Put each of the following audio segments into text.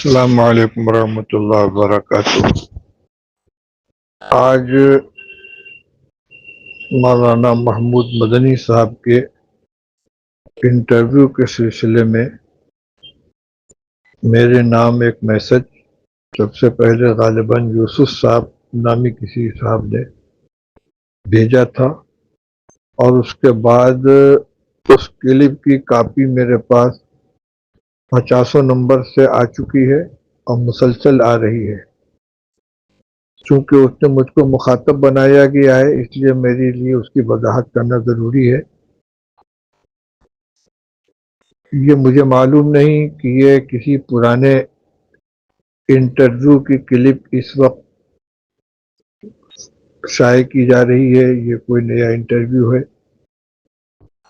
السلام علیکم ورحمۃ اللہ وبرکاتہ۔ آج مولانا محمود مدنی صاحب کے انٹرویو کے سلسلے میں میرے نام ایک میسج سب سے پہلے غالباً یوسف صاحب نامی کسی صاحب نے بھیجا تھا، اور اس کے بعد اس کلپ کی کاپی میرے پاس 50 نمبر سے آ چکی ہے اور مسلسل آ رہی ہے۔ چونکہ اس نے مجھ کو مخاطب بنایا گیا ہے، اس لیے میرے لیے اس کی وضاحت کرنا ضروری ہے۔ یہ مجھے معلوم نہیں کہ یہ کسی پرانے انٹرویو کی کلپ اس وقت شائع کی جا رہی ہے، یہ کوئی نیا انٹرویو ہے۔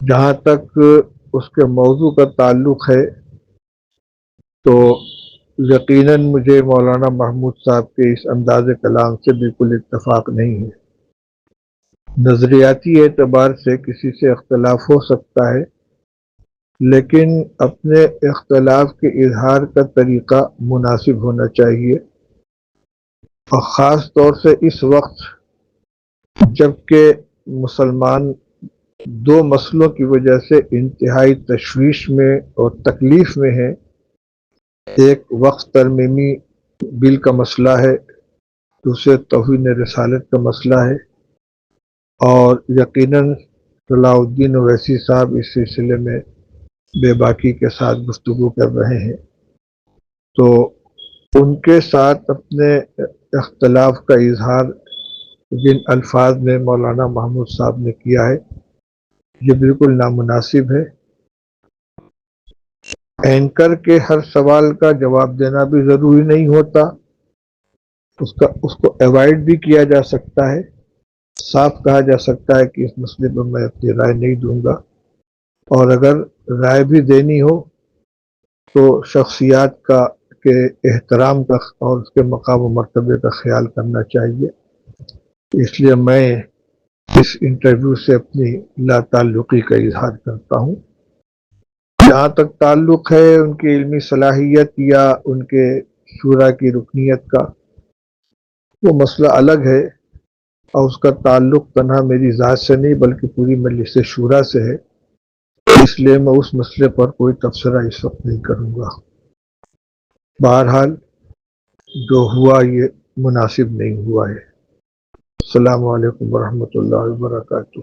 جہاں تک اس کے موضوع کا تعلق ہے تو یقیناً مجھے مولانا محمود صاحب کے اس انداز کلام سے بالکل اتفاق نہیں ہے۔ نظریاتی اعتبار سے کسی سے اختلاف ہو سکتا ہے، لیکن اپنے اختلاف کے اظہار کا طریقہ مناسب ہونا چاہیے، اور خاص طور سے اس وقت جب کہ مسلمان دو مسئلوں کی وجہ سے انتہائی تشویش میں اور تکلیف میں ہیں۔ ایک وقف ترمیمی بل کا مسئلہ ہے، دوسرے توہین رسالت کا مسئلہ ہے، اور یقیناً صلاح الدین اویسی صاحب اس سلسلے میں بے باکی کے ساتھ گفتگو کر رہے ہیں، تو ان کے ساتھ اپنے اختلاف کا اظہار جن الفاظ میں مولانا محمود صاحب نے کیا ہے، یہ بالکل نامناسب ہے۔ اینکر کے ہر سوال کا جواب دینا بھی ضروری نہیں ہوتا، اس کو ایوائڈ بھی کیا جا سکتا ہے۔ صاف کہا جا سکتا ہے کہ اس مسئلے پر میں اپنی رائے نہیں دوں گا، اور اگر رائے بھی دینی ہو تو شخصیات کے احترام کا اور اس کے مقام و مرتبے کا خیال کرنا چاہیے۔ اس لیے میں اس انٹرویو سے اپنی لا تعلقی کا اظہار کرتا ہوں۔ جہاں تک تعلق ہے ان کی علمی صلاحیت یا ان کے شورا کی رکنیت کا، وہ مسئلہ الگ ہے، اور اس کا تعلق تنہا میری ذات سے نہیں بلکہ پوری مجلس شورا سے ہے، اس لیے میں اس مسئلے پر کوئی تبصرہ اس وقت نہیں کروں گا۔ بہرحال جو ہوا یہ مناسب نہیں ہوا ہے۔ السلام علیکم ورحمۃ اللہ وبرکاتہ۔